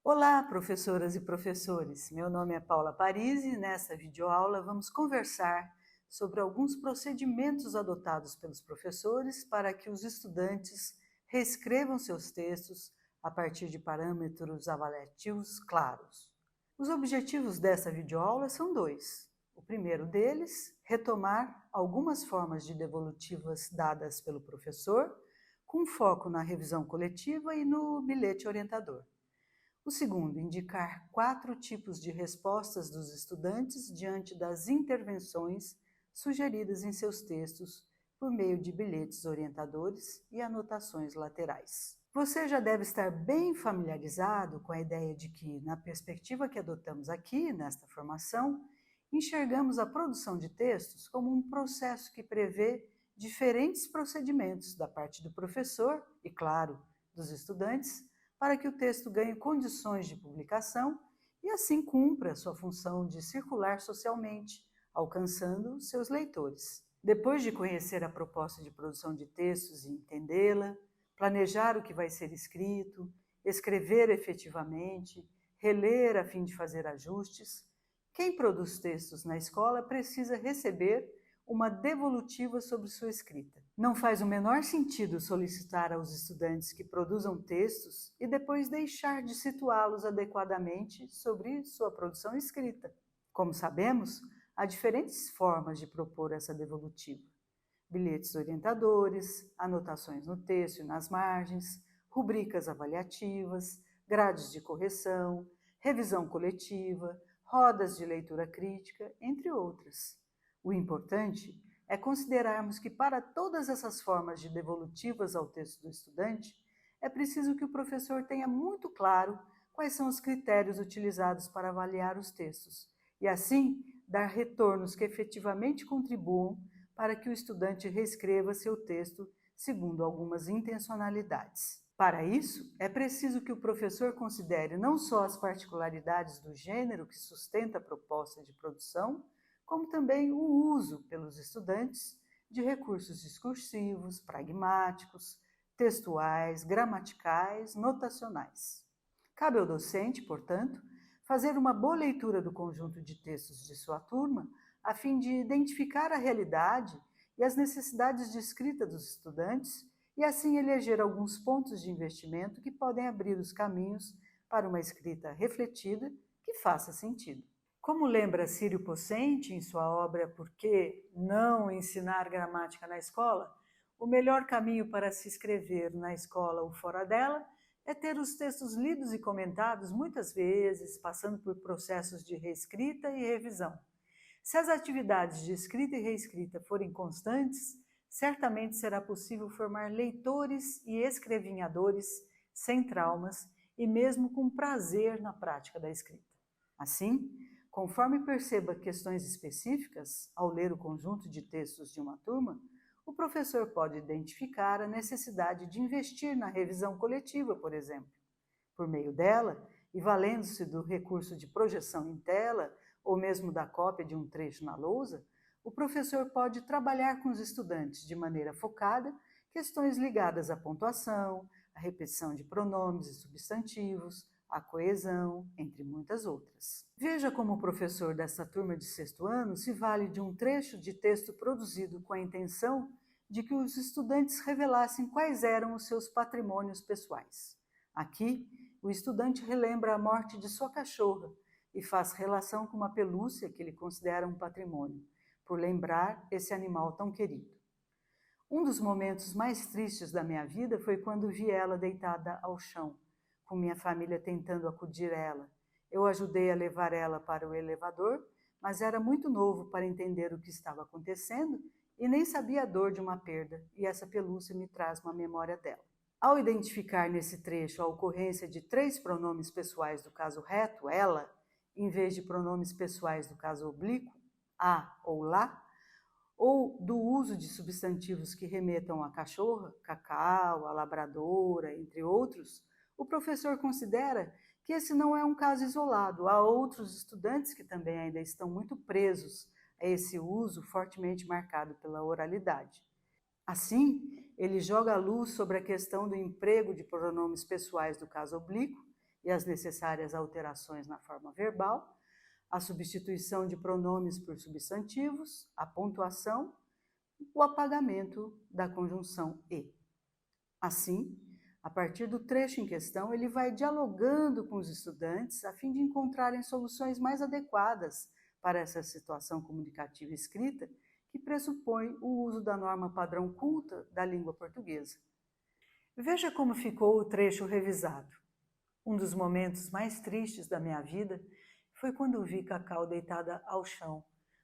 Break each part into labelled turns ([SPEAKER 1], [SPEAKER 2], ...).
[SPEAKER 1] Olá, professoras e professores! Meu nome é Paula Parisi e nesta videoaula vamos conversar sobre alguns procedimentos adotados pelos professores para que os estudantes reescrevam seus textos a partir de parâmetros avaliativos claros. Os objetivos dessa videoaula são dois. O primeiro deles, retomar algumas formas de devolutivas dadas pelo professor, com foco na revisão coletiva e no bilhete orientador. O segundo, indicar 4 tipos de respostas dos estudantes diante das intervenções sugeridas em seus textos por meio de bilhetes orientadores e anotações laterais. Você já deve estar bem familiarizado com a ideia de que, na perspectiva que adotamos aqui, nesta formação, enxergamos a produção de textos como um processo que prevê diferentes procedimentos da parte do professor e, claro, dos estudantes, para que o texto ganhe condições de publicação e assim cumpra sua função de circular socialmente, alcançando seus leitores. Depois de conhecer a proposta de produção de textos e entendê-la, planejar o que vai ser escrito, escrever efetivamente, reler a fim de fazer ajustes, quem produz textos na escola precisa receber uma devolutiva sobre sua escrita. Não faz o menor sentido solicitar aos estudantes que produzam textos e depois deixar de situá-los adequadamente sobre sua produção escrita. Como sabemos, há diferentes formas de propor essa devolutiva: bilhetes orientadores, anotações no texto e nas margens, rubricas avaliativas, grades de correção, revisão coletiva, rodas de leitura crítica, entre outras. O importante é considerarmos que para todas essas formas de devolutivas ao texto do estudante, é preciso que o professor tenha muito claro quais são os critérios utilizados para avaliar os textos e, assim, dar retornos que efetivamente contribuam para que o estudante reescreva seu texto segundo algumas intencionalidades. Para isso, é preciso que o professor considere não só as particularidades do gênero que sustenta a proposta de produção, como também o uso pelos estudantes de recursos discursivos, pragmáticos, textuais, gramaticais, notacionais. Cabe ao docente, portanto, fazer uma boa leitura do conjunto de textos de sua turma, a fim de identificar a realidade e as necessidades de escrita dos estudantes e assim eleger alguns pontos de investimento que podem abrir os caminhos para uma escrita refletida que faça sentido. Como lembra Círio Pocente em sua obra Por que não ensinar gramática na escola? O melhor caminho para se escrever na escola ou fora dela é ter os textos lidos e comentados muitas vezes, passando por processos de reescrita e revisão. Se as atividades de escrita e reescrita forem constantes, certamente será possível formar leitores e escrevinhadores sem traumas e mesmo com prazer na prática da escrita. Assim, conforme perceba questões específicas ao ler o conjunto de textos de uma turma, o professor pode identificar a necessidade de investir na revisão coletiva, por exemplo. Por meio dela, e valendo-se do recurso de projeção em tela ou mesmo da cópia de um trecho na lousa, o professor pode trabalhar com os estudantes de maneira focada questões ligadas à pontuação, à repetição de pronomes e substantivos, à coesão, entre muitas outras. Veja como o professor desta turma de sexto ano se vale de um trecho de texto produzido com a intenção de que os estudantes revelassem quais eram os seus patrimônios pessoais. Aqui, o estudante relembra a morte de sua cachorra e faz relação com uma pelúcia que ele considera um patrimônio, por lembrar esse animal tão querido. Um dos momentos mais tristes da minha vida foi quando vi ela deitada ao chão, com minha família tentando acudir ela. Eu ajudei a levar ela para o elevador, mas era muito novo para entender o que estava acontecendo e nem sabia a dor de uma perda, e essa pelúcia me traz uma memória dela. Ao identificar nesse trecho a ocorrência de 3 pronomes pessoais do caso reto, ela, em vez de pronomes pessoais do caso oblíquo, a ou lá, ou do uso de substantivos que remetam à cachorra, cacau, a labradora, entre outros, o professor considera que esse não é um caso isolado. Há outros estudantes que também ainda estão muito presos a esse uso fortemente marcado pela oralidade. Assim, ele joga a luz sobre a questão do emprego de pronomes pessoais do caso oblíquo e as necessárias alterações na forma verbal, a substituição de pronomes por substantivos, a pontuação, o apagamento da conjunção e. Assim, a partir do trecho em questão, ele vai dialogando com os estudantes a fim de encontrarem soluções mais adequadas para essa situação comunicativa escrita que pressupõe o uso da norma padrão culta da língua portuguesa. Veja como ficou o trecho revisado. Um dos momentos mais tristes da minha vida foi quando vi Cacau deitada ao chão,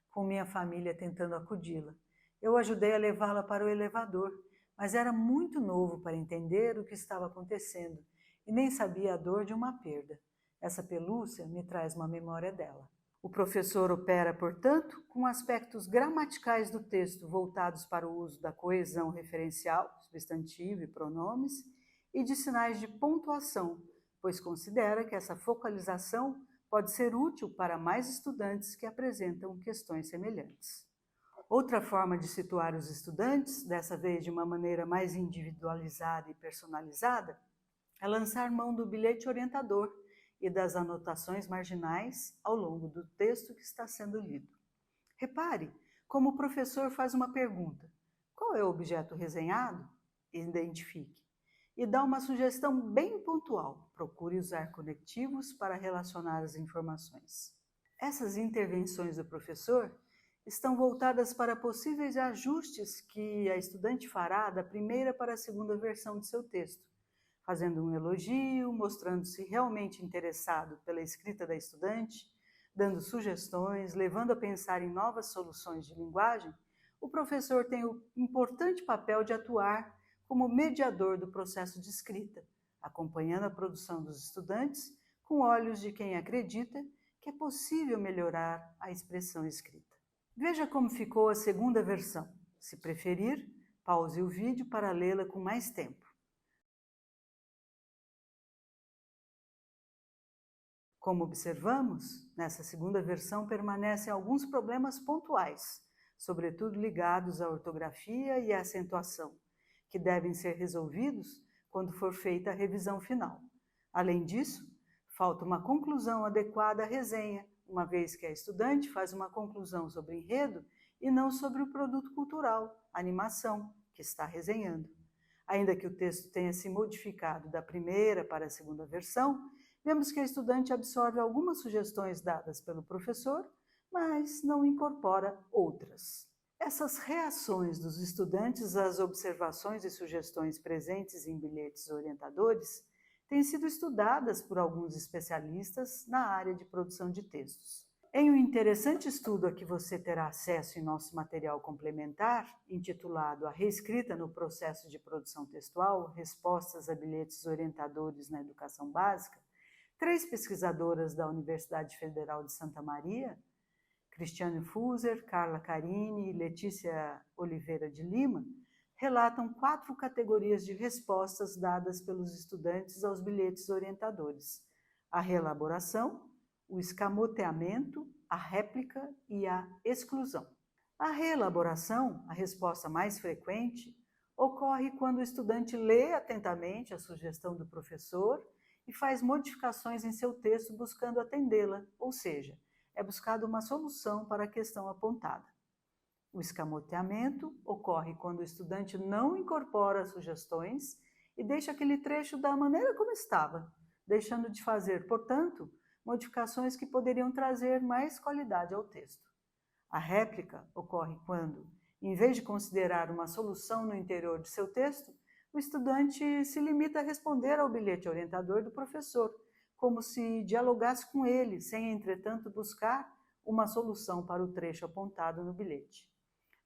[SPEAKER 1] com minha família tentando acudi-la. Eu ajudei a levá-la para o elevador, mas era muito novo para entender o que estava acontecendo e nem sabia a dor de uma perda. Essa pelúcia me traz uma memória dela. O professor opera, portanto, com aspectos gramaticais do texto voltados para o uso da coesão referencial, substantivo e pronomes, e de sinais de pontuação, pois considera que essa focalização pode ser útil para mais estudantes que apresentam questões semelhantes. Outra forma de situar os estudantes, dessa vez de uma maneira mais individualizada e personalizada, é lançar mão do bilhete orientador e das anotações marginais ao longo do texto que está sendo lido. Repare como o professor faz uma pergunta: qual é o objeto resenhado? Identifique. E dá uma sugestão bem pontual: procure usar conectivos para relacionar as informações. Essas intervenções do professor estão voltadas para possíveis ajustes que a estudante fará da primeira para a segunda versão de seu texto, fazendo um elogio, mostrando-se realmente interessado pela escrita da estudante, dando sugestões, levando a pensar em novas soluções de linguagem. O professor tem o importante papel de atuar como mediador do processo de escrita, acompanhando a produção dos estudantes com olhos de quem acredita que é possível melhorar a expressão escrita. Veja como ficou a segunda versão. Se preferir, pause o vídeo para lê-la com mais tempo. Como observamos, nessa segunda versão permanecem alguns problemas pontuais, sobretudo ligados à ortografia e à acentuação, que devem ser resolvidos quando for feita a revisão final. Além disso, falta uma conclusão adequada à resenha, uma vez que a estudante faz uma conclusão sobre enredo e não sobre o produto cultural, a animação, que está resenhando. Ainda que o texto tenha se modificado da primeira para a segunda versão, vemos que a estudante absorve algumas sugestões dadas pelo professor, mas não incorpora outras. Essas reações dos estudantes às observações e sugestões presentes em bilhetes orientadores têm sido estudadas por alguns especialistas na área de produção de textos. Em um interessante estudo a que você terá acesso em nosso material complementar, intitulado A Reescrita no Processo de Produção Textual, Respostas a Bilhetes Orientadores na Educação Básica, 3 pesquisadoras da Universidade Federal de Santa Maria, Cristiane Fuser, Carla Carini e Letícia Oliveira de Lima, relatam 4 categorias de respostas dadas pelos estudantes aos bilhetes orientadores: a reelaboração, o escamoteamento, a réplica e a exclusão. A reelaboração, a resposta mais frequente, ocorre quando o estudante lê atentamente a sugestão do professor e faz modificações em seu texto buscando atendê-la, ou seja, é buscada uma solução para a questão apontada. O escamoteamento ocorre quando o estudante não incorpora as sugestões e deixa aquele trecho da maneira como estava, deixando de fazer, portanto, modificações que poderiam trazer mais qualidade ao texto. A réplica ocorre quando, em vez de considerar uma solução no interior de seu texto, o estudante se limita a responder ao bilhete orientador do professor, como se dialogasse com ele, sem, entretanto, buscar uma solução para o trecho apontado no bilhete.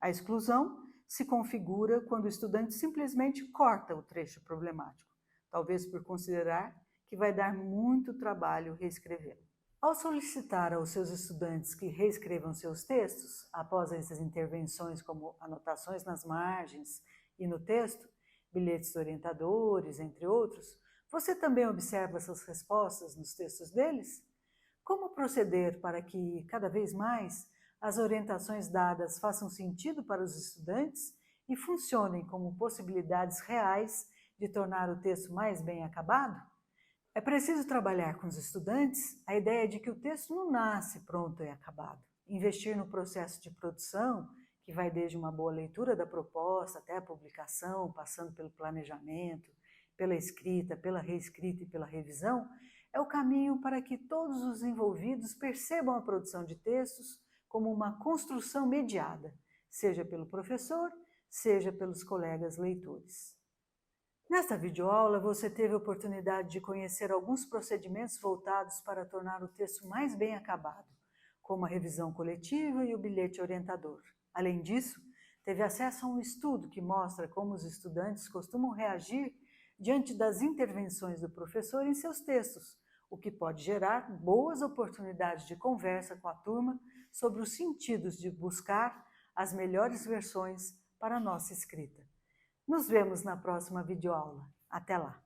[SPEAKER 1] A exclusão se configura quando o estudante simplesmente corta o trecho problemático, talvez por considerar que vai dar muito trabalho reescrevê-lo. Ao solicitar aos seus estudantes que reescrevam seus textos, após essas intervenções como anotações nas margens e no texto, bilhetes orientadores, entre outros, você também observa essas respostas nos textos deles? Como proceder para que, cada vez mais, as orientações dadas façam sentido para os estudantes e funcionem como possibilidades reais de tornar o texto mais bem acabado? É preciso trabalhar com os estudantes a ideia de que o texto não nasce pronto e acabado. Investir no processo de produção, que vai desde uma boa leitura da proposta até a publicação, passando pelo planejamento, pela escrita, pela reescrita e pela revisão, é o caminho para que todos os envolvidos percebam a produção de textos como uma construção mediada, seja pelo professor, seja pelos colegas leitores. Nesta videoaula, você teve a oportunidade de conhecer alguns procedimentos voltados para tornar o texto mais bem acabado, como a revisão coletiva e o bilhete orientador. Além disso, teve acesso a um estudo que mostra como os estudantes costumam reagir diante das intervenções do professor em seus textos, o que pode gerar boas oportunidades de conversa com a turma sobre os sentidos de buscar as melhores versões para a nossa escrita. Nos vemos na próxima videoaula. Até lá!